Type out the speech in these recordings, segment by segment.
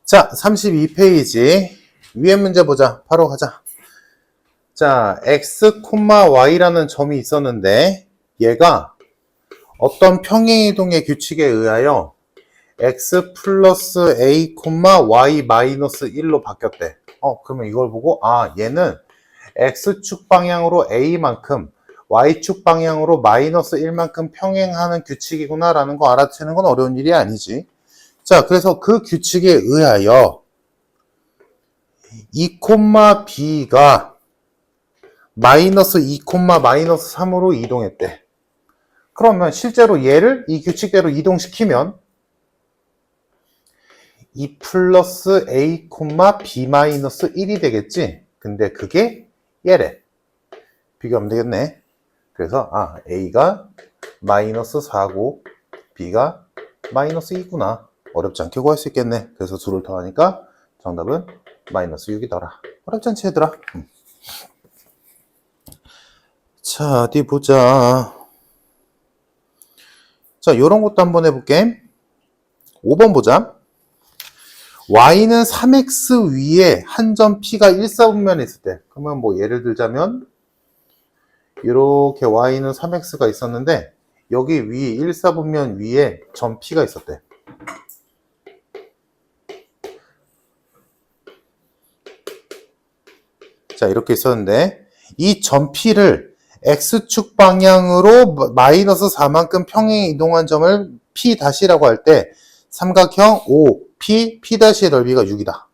자, 32페이지. 위에 문제 보자. 바로 가자. 자, x, y라는 점이 있었는데 얘가 어떤 평행이동의 규칙에 의하여 x 플러스 a, y 마이너스 1로 바뀌었대. 그러면 이걸 보고 얘는 x축 방향으로 a만큼 y축 방향으로 마이너스 1만큼 평행하는 규칙이구나 라는 거 알아채는 건 어려운 일이 아니지. 자, 그래서 그 규칙에 의하여 2, b가 마이너스 2, 마이너스 3으로 이동했대. 그러면 실제로 얘를 이 규칙대로 이동시키면 2 플러스 a, b 마이너스 1이 되겠지? 근데 그게 얘래. 비교하면 되겠네. 그래서 a가 마이너스 4고 b가 마이너스 2구나. 어렵지 않게 구할 수 있겠네. 그래서 둘을 더하니까 정답은 마이너스 6이더라. 어렵지 않지 얘들아? 자, 어디 보자. 자, 요런 것도 한번 해볼게. 5번 보자. y는 3x 위에 한 점 p가 1사분면에 있을 때, 그러면 뭐 예를 들자면 이렇게 y는 3x가 있었는데 여기 위 1사분면 위에 점 p가 있었대. 자, 이렇게 있었는데 이 점 p를 x축 방향으로 마이너스 4만큼 평행 이동한 점을 p-라고 할 때 삼각형 OP, P'의 넓이가 6이다.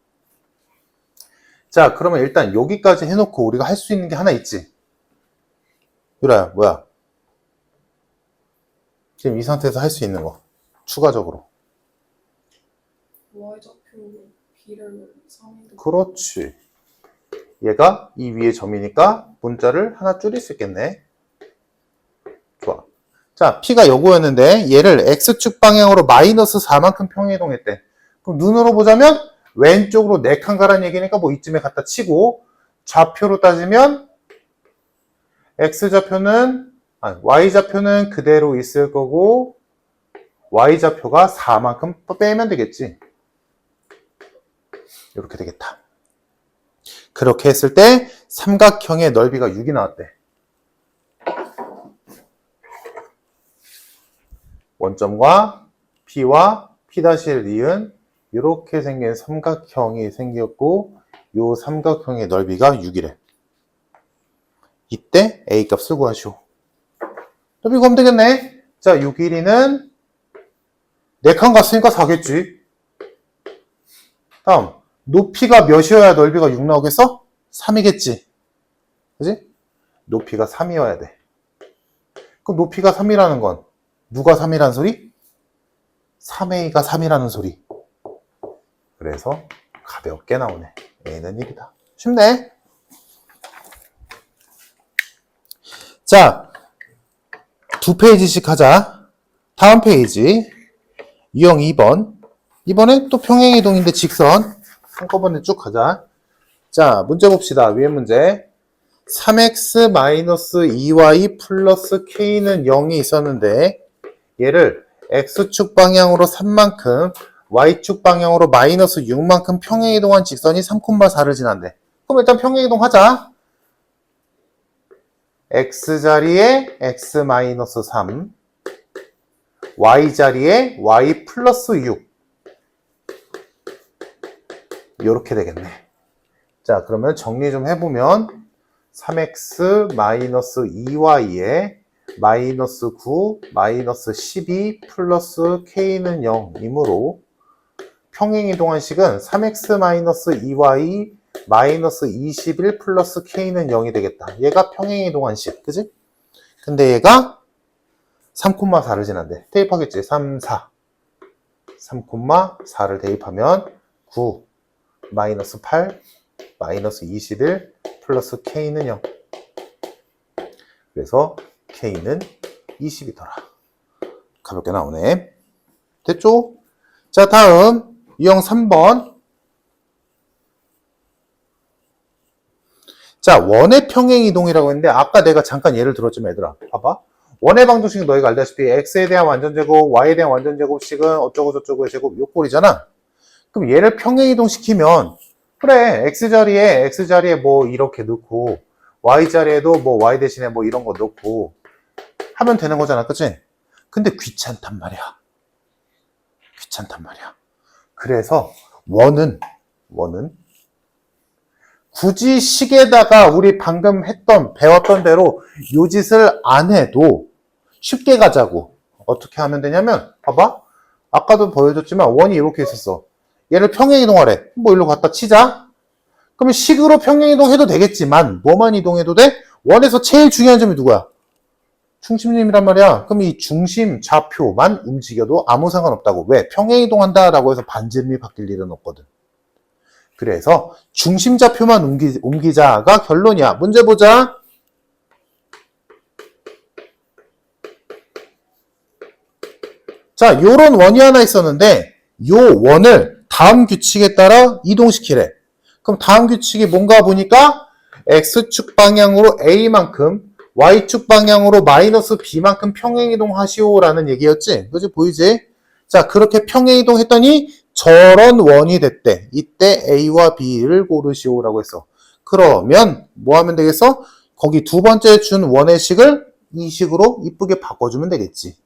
자, 그러면 일단 여기까지 해놓고 우리가 할 수 있는 게 하나 있지. 유라야, 뭐야? 지금 이 상태에서 할 수 있는 거. 추가적으로. y좌표 b를 3인 그렇지. 얘가 이 위에 점이니까 문자를 하나 줄일 수 있겠네. 좋아. 자, P가 요거였는데 얘를 X축 방향으로 마이너스 4만큼 평행이동했대. 그럼 눈으로 보자면 왼쪽으로 4칸 가라는 얘기니까 뭐 이쯤에 갖다 치고, 좌표로 따지면 Y좌표는 그대로 있을 거고 Y좌표가 4만큼 빼면 되겠지. 이렇게 되겠다. 그렇게 했을 때 삼각형의 넓이가 6이 나왔대. 원점과 P와 P'를 이은 이렇게 생긴 삼각형이 생겼고 이 삼각형의 넓이가 6이래. 이때 A 값을 구하시오. 넓이 구하면 되겠네. 자, 이 길이는 4칸 갔으니까 4겠지. 다음, 높이가 몇이어야 넓이가 6 나오겠어? 3이겠지. 그지? 높이가 3이어야 돼. 그럼 높이가 3이라는 건 누가 3이라는 소리? 3A가 3이라는 소리. 그래서 가볍게 나오네. A는 1이다. 쉽네. 자, 2페이지씩 하자. 다음 페이지. 유형 2번. 이번엔 또 평행이동인데 직선. 한꺼번에 쭉 가자. 자, 문제 봅시다. 위에 문제. 3x-2y 플러스 k는 0이 있었는데 얘를 x축 방향으로 3만큼 y축 방향으로 마이너스 6만큼 평행이동한 직선이 3,4를 지난대. 그럼 일단 평행이동 하자. x자리에 x-3, y자리에 y 플러스 6. 이렇게 되겠네. 자, 그러면 정리 좀 해보면 3x-2y에 마이너스 9, 마이너스 12 플러스 k는 0이므로 평행이동한 식은 3x-2y 마이너스 21 플러스 k는 0이 되겠다. 얘가 평행이동한 식, 그지? 근데 얘가 3,4를 지난대. 대입하겠지. 3, 4. 3,4를 대입하면 9, 마이너스 8, 마이너스 21 플러스 k는 0. 그래서 k는 20이더라. 가볍게 나오네. 됐죠? 자, 다음 유형 3번. 자, 원의 평행이동이라고 했는데 아까 내가 잠깐 예를 들었지만 얘들아 봐봐. 원의 방정식 너희가 알다시피 x에 대한 완전제곱, y에 대한 완전제곱식은 어쩌고저쩌고의 제곱 요 꼴이잖아. 그럼 얘를 평행이동 시키면 그래 x자리에 뭐 이렇게 넣고 y자리에도 뭐 y 대신에 뭐 이런 거 넣고 하면 되는 거잖아, 그치? 근데 귀찮단 말이야. 그래서 원은 굳이 식에다가 우리 방금 배웠던 대로 요 짓을 안 해도 쉽게 가자고. 어떻게 하면 되냐면, 봐봐. 아까도 보여줬지만 원이 이렇게 있었어. 얘를 평행이동하래. 뭐 일로 갖다 치자. 그러면 식으로 평행이동해도 되겠지만 뭐만 이동해도 돼? 원에서 제일 중요한 점이 누구야? 중심림이란 말이야. 그럼 이 중심 좌표만 움직여도 아무 상관없다고. 왜? 평행이동한다라고 해서 반지름이 바뀔 일은 없거든. 그래서 중심 좌표만 옮기자가 결론이야. 문제 보자. 자, 요런 원이 하나 있었는데 요 원을 다음 규칙에 따라 이동시키래. 그럼 다음 규칙이 뭔가 보니까 x축 방향으로 a만큼 y축 방향으로 마이너스 b만큼 평행이동 하시오라는 얘기였지? 그지? 보이지? 자, 그렇게 평행이동 했더니 저런 원이 됐대. 이때 a와 b를 고르시오라고 했어. 그러면 뭐 하면 되겠어? 거기 두 번째 준 원의 식을 이 식으로 이쁘게 바꿔주면 되겠지.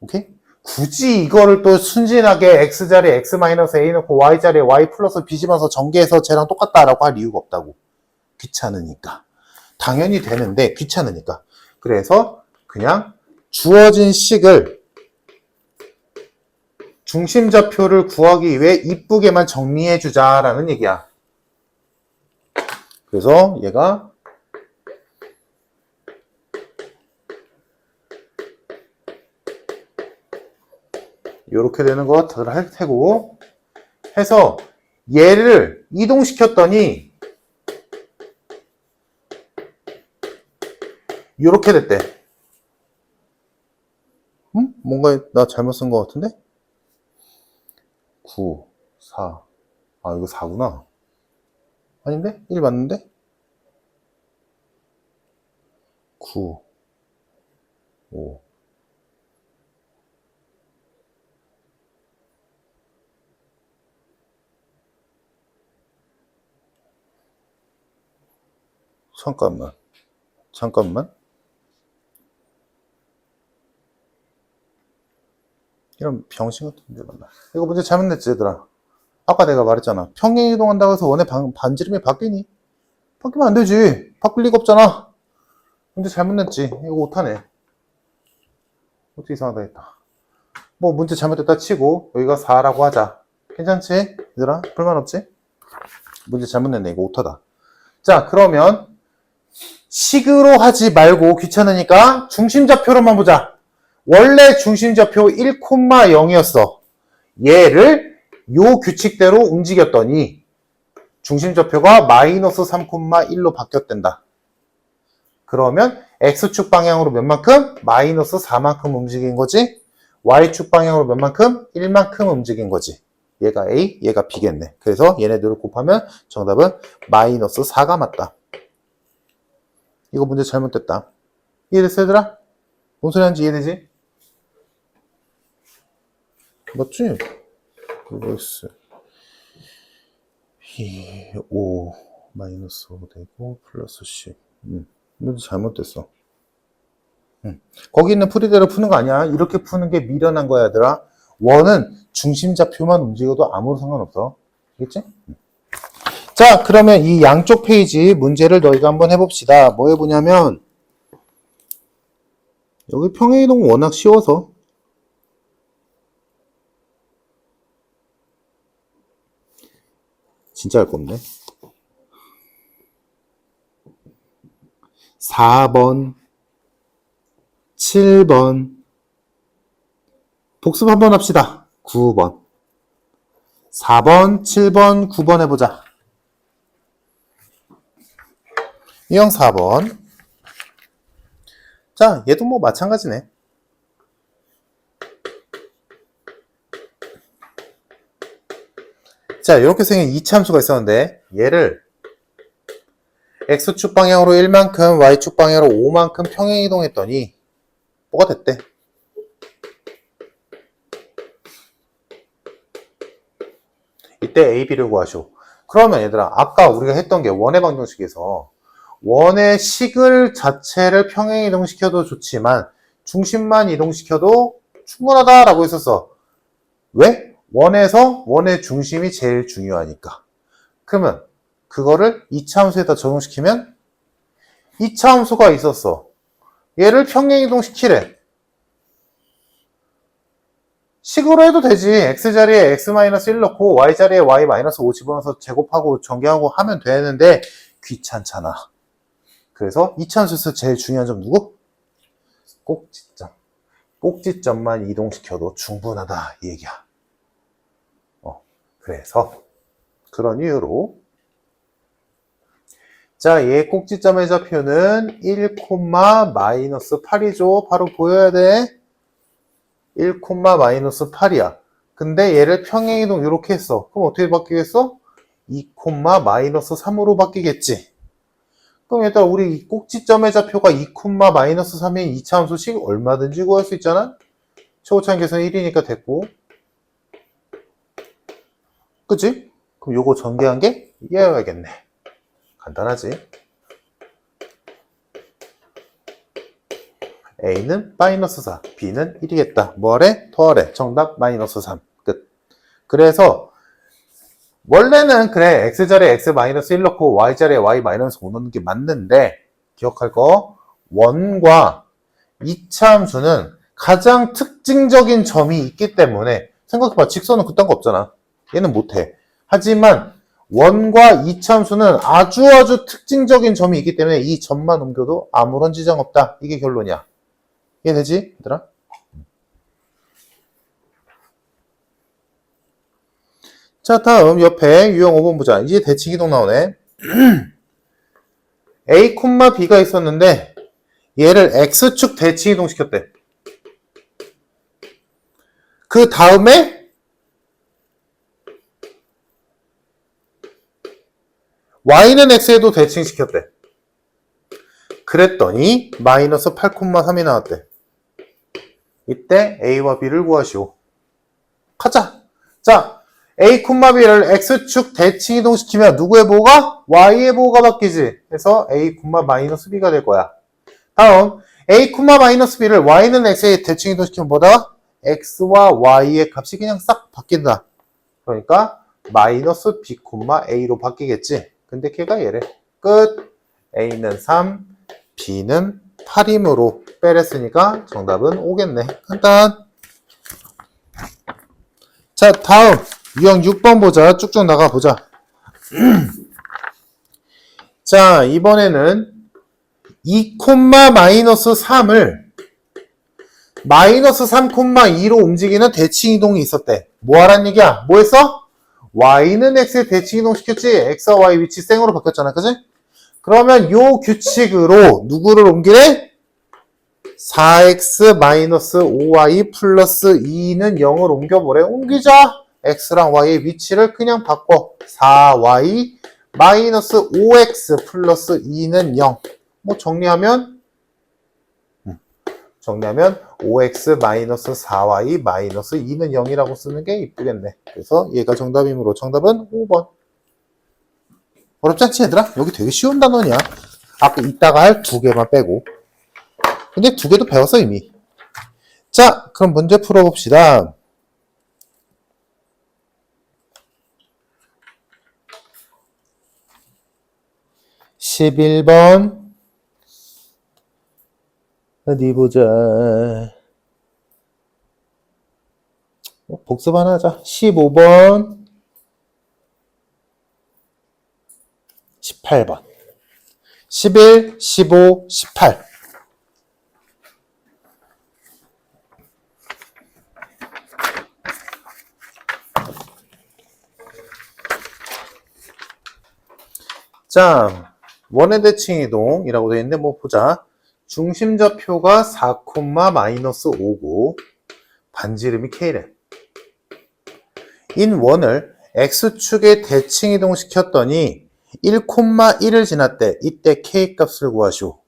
오케이? 굳이 이거를 또 순진하게 x자리에 x-a 넣고 y자리에 y 플러스 b 집어서 전개해서 쟤랑 똑같다라고 할 이유가 없다고. 귀찮으니까. 당연히 되는데 귀찮으니까. 그래서 그냥 주어진 식을 중심좌표를 구하기 위해 이쁘게만 정리해주자라는 얘기야. 그래서 얘가 이렇게 되는 거 다들 할 테고 해서 얘를 이동시켰더니 이렇게 됐대. 응? 뭔가 나 잘못 쓴 것 같은데? 9, 4. 아, 이거 4구나. 아닌데? 1 맞는데? 9, 5. 잠깐만. 이런 병신 같은 데 만나. 이거 문제 잘못 냈지, 얘들아. 아까 내가 말했잖아. 평행이동한다고 해서 원의 반지름이 바뀌니? 바뀌면 안 되지. 바뀔 리가 없잖아. 문제 잘못 냈지. 이거 못하네. 어떻게 이상하다 했다. 뭐 문제 잘못됐다 치고 여기가 4라고 하자. 괜찮지? 얘들아? 불만 없지? 문제 잘못 냈네. 이거 오타다. 자, 그러면 식으로 하지 말고 귀찮으니까 중심좌표로만 보자. 원래 중심좌표 1,0이었어. 얘를 요 규칙대로 움직였더니 중심좌표가 마이너스 3,1로 바뀌었댄다. 그러면 x축 방향으로 몇 만큼? 마이너스 4만큼 움직인 거지. y축 방향으로 몇 만큼? 1만큼 움직인 거지. 얘가 a, 얘가 b겠네. 그래서 얘네들을 곱하면 정답은 마이너스 4가 맞다. 이거 문제 잘못됐다. 이해됐어, 얘들아? 뭔 소리 하는지 이해되지? 맞지? x 2, 5 마이너스 5 되고 플러스 10. 문제 잘못됐어. 거기 있는 풀이대로 푸는 거 아니야. 이렇게 푸는 게 미련한 거야, 얘들아. 원은 중심좌표만 움직여도 아무 상관없어. 알겠지? 자, 그러면 이 양쪽 페이지 문제를 너희가 한번 해봅시다. 뭐 해보냐면 여기 평행이동 워낙 쉬워서 진짜 할 건데 4번 7번 복습 한번 합시다. 9번 4번 7번 9번 해보자. 이형 4번. 자, 얘도 뭐 마찬가지네. 자, 이렇게 생긴 이차함수가 있었는데 얘를 x축 방향으로 1만큼 y축 방향으로 5만큼 평행이동했더니 뭐가 됐대? 이때 A, B를 구하시오. 그러면 얘들아, 아까 우리가 했던 게 원의 방정식에서 원의 식을 자체를 평행 이동시켜도 좋지만 중심만 이동시켜도 충분하다라고 했었어. 왜? 원에서 원의 중심이 제일 중요하니까. 그러면 그거를 이차함수에다 적용시키면 이차함수가 있었어. 얘를 평행 이동시키래. 식으로 해도 되지. x자리에 x-1 넣고 y자리에 y-5 집어넣어서 제곱하고 전개하고 하면 되는데 귀찮잖아. 그래서 이차함수에서 제일 중요한 점 누구? 꼭지점. 꼭지점만 이동시켜도 충분하다 이 얘기야. 그래서 그런 이유로 자, 얘 꼭지점의 좌표는 1,-8이죠. 바로 보여야 돼. 1,-8이야. 근데 얘를 평행이동 이렇게 했어. 그럼 어떻게 바뀌겠어? 2,-3으로 바뀌겠지. 그럼 얘들아, 우리 이 꼭지점의 좌표가 2,-3인 이차함수식 얼마든지 구할 수 있잖아? 최고차항 계산 1이니까 됐고. 그치? 그럼 요거 전개한 게 얘여야겠네. 간단하지? A는 마이너스 4, B는 1이겠다. 뭐하래? 더하래. 정답 마이너스 3. 끝. 그래서 원래는 그래 x자리에 x-1 넣고 y자리에 y-5 넣는 게 맞는데 기억할 거 원과 이차함수는 가장 특징적인 점이 있기 때문에 생각해봐. 직선은 그딴 거 없잖아. 얘는 못해. 하지만 원과 이차함수는 아주 특징적인 점이 있기 때문에 이 점만 옮겨도 아무런 지장 없다. 이게 결론이야. 이해되지? 얘들아? 자, 다음 옆에 유형 5번 보자. 이제 대칭이동 나오네. A, B가 있었는데 얘를 X축 대칭이동 시켰대. 그 다음에 Y는 X에도 대칭시켰대. 그랬더니 마이너스 8,3이 나왔대. 이때 A와 B를 구하시오. 가자. 자, A, B를 X축 대칭 이동시키면 누구의 보호가? Y의 보호가 바뀌지. 그래서 A, B가 될 거야. 다음 A, B를 Y는 X에 대칭 이동시키면 뭐다? X와 Y의 값이 그냥 싹 바뀐다. 그러니까 마이너스 B, A로 바뀌겠지. 근데 걔가 얘래. 끝. A는 3, B는 8이므로 빼랬으니까 정답은 5겠네. 간단. 자, 다음 유형 6번 보자. 쭉쭉 나가보자. 자, 이번에는 2,-3을 마이너스 3,2로 움직이는 대칭이동이 있었대. 뭐 하란 얘기야? 뭐 했어? Y는 X에 대칭이동 시켰지? X와 Y 위치 생으로 바뀌었잖아. 그지? 그러면 요 규칙으로 누구를 옮기래? 4x-5y 플러스 2는 0을 옮겨보래. 옮기자. x랑 y의 위치를 그냥 바꿔. 4y 마이너스 5x 플러스 2는 0. 뭐 정리하면 5x 마이너스 4y 마이너스 2는 0이라고 쓰는 게 이쁘겠네. 그래서 얘가 정답이므로 정답은 5번. 어렵지 않지 얘들아? 여기 되게 쉬운 단원이야. 아까 이따가 할 2개만 빼고. 근데 2개도 배웠어 이미. 자, 그럼 문제 풀어봅시다. (11번) 어디 보자. 복습 하나 하자. 15번 18번 11, 15, 18 자, 원의 대칭 이동이라고 되어 있는데 뭐 보자. 중심좌표가 4,-5고 반지름이 K래. 인 원을 X축에 대칭 이동시켰더니 1,1을 지났대. 이때 K 값을 구하시오.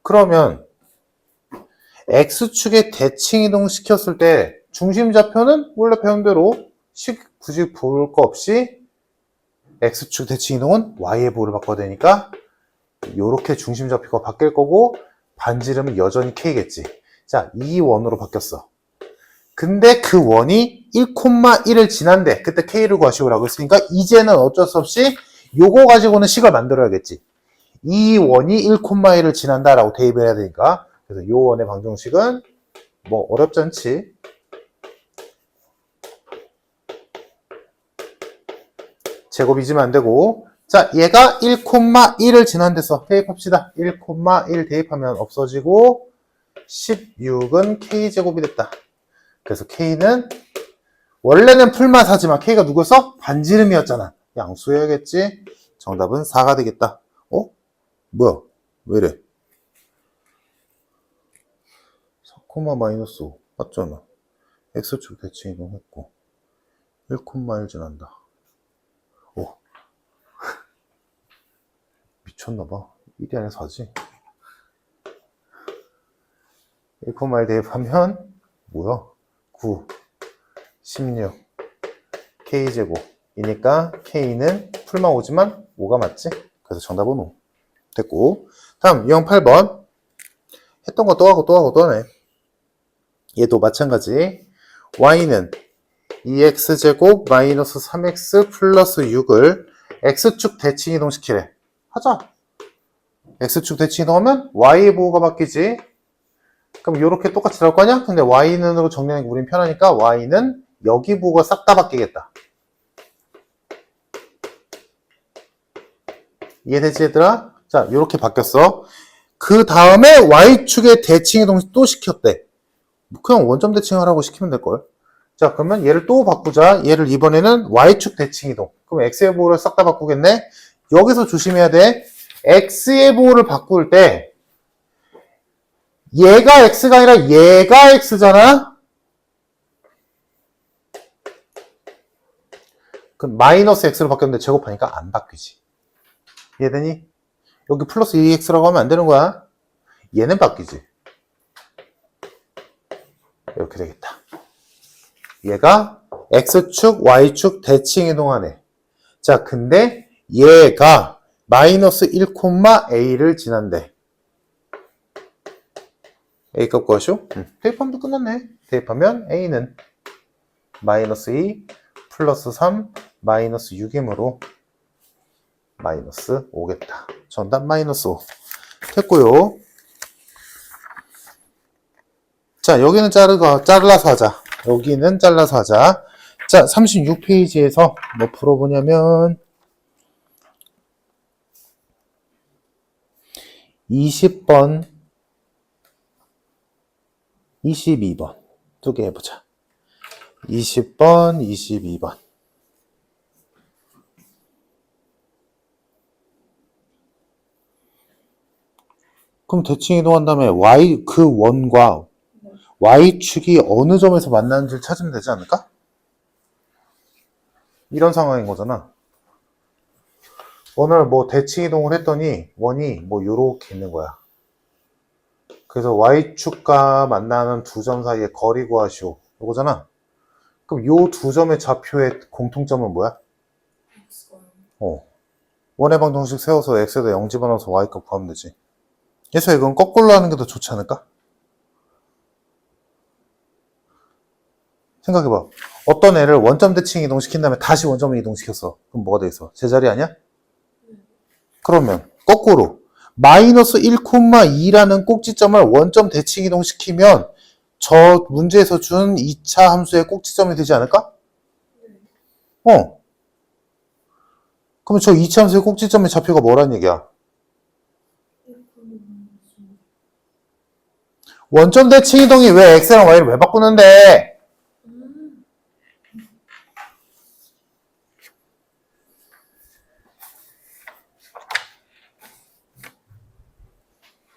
그러면 X축에 대칭 이동시켰을 때 중심좌표는 원래 배운 대로 식 굳이 볼 거 없이 X축 대칭 이동은 Y의 보호를 바꿔야 되니까 요렇게 중심 좌표가 바뀔 거고 반지름은 여전히 K겠지. 자, 이 원으로 바뀌었어. 근데 그 원이 1,1을 지난데 그때 K를 구하시오라고 했으니까 이제는 어쩔 수 없이 요거 가지고는 식을 만들어야겠지. 이 원이 1,1을 지난다라고 대입을 해야 되니까 그래서 요 원의 방정식은 뭐 어렵지 않지. 제곱이지만 안 되고 자 얘가 1,1을 지난데서 대입합시다. 1,1 대입하면 없어지고 16은 K제곱이 됐다. 그래서 K는 원래는 풀마사지만 K가 누구였어? 반지름이었잖아. 양수해야겠지. 정답은 4가 되겠다. 어? 뭐야? 왜래? 4, 마이너스 5 맞잖아. X축 대칭 이동했고 1,1 지난다. 오. 미쳤나봐. 1이 아니라 4지. 1,1 대입하면 뭐야? 9, 16, K제곱이니까 K는 풀마 5지만 5가 맞지? 그래서 정답은 5. 됐고 다음 유형 8번 했던 거 또 하고 또 하고 또 하네. 얘도 마찬가지. Y는 2X제곱 마이너스 3X 플러스 6을 X축 대칭 이동시키래. 하자. X축 대칭 이동하면 Y의 보호가 바뀌지. 그럼 이렇게 똑같이 나올 거 아니야? 근데 Y는으로 정리하는 게 우린 편하니까 Y는 여기 보호가 싹 다 바뀌겠다. 이해되지 얘들아? 자 이렇게 바뀌었어. 그 다음에 Y축의 대칭 이동 또 시켰대. 그냥 원점 대칭하라고 시키면 될걸. 자 그러면 얘를 또 바꾸자. 얘를 이번에는 Y축 대칭 이동. 그럼 X의 보호를 싹 다 바꾸겠네. 여기서 조심해야 돼. X의 보호를 바꿀 때 얘가 X가 아니라 얘가 X잖아. 그럼 마이너스 X로 바뀌었는데 제곱하니까 안 바뀌지. 이해되니? 여기 플러스 2X라고 하면 안 되는 거야. 얘는 바뀌지. 이렇게 되겠다. 얘가 X축, Y축 대칭 이동하네. 자, 근데 얘가 마이너스 1,A를 지난대. A값 구하시오? 대입하면 끝났네. 대입하면 A는 마이너스 2 플러스 3 마이너스 6이므로 마이너스 5겠다. 정답 마이너스 5. 됐고요. 자, 여기는 잘라서 하자. 여기는 잘라서 하자. 자, 36페이지에서 뭐 풀어보냐면 20번, 22번 두 개 해보자. 20번, 22번. 그럼 대칭 이동한 다음에 Y 그 원과 Y축이 어느 점에서 만나는지를 찾으면 되지 않을까? 이런 상황인 거잖아. 오늘 뭐 대칭 이동을 했더니 원이 뭐 요렇게 있는 거야. 그래서 Y축과 만나는 두 점 사이의 거리 구하시오. 요거잖아. 그럼 요 두 점의 좌표의 공통점은 뭐야? X가 원의 방정식 세워서 X에다 0 집어넣어서 Y값 구하면 되지. 그래서 이건 거꾸로 하는 게 더 좋지 않을까? 생각해봐. 어떤 애를 원점 대칭 이동시킨 다음에 다시 원점을 이동시켰어. 그럼 뭐가 되겠어? 제자리 아니야? 그러면 거꾸로 마이너스 1,2라는 꼭지점을 원점 대칭 이동시키면 저 문제에서 준 2차 함수의 꼭지점이 되지 않을까? 그럼 저 2차 함수의 꼭지점의 좌표가 뭐란 얘기야? 원점 대칭 이동이 왜 X랑 Y를 왜 바꾸는데?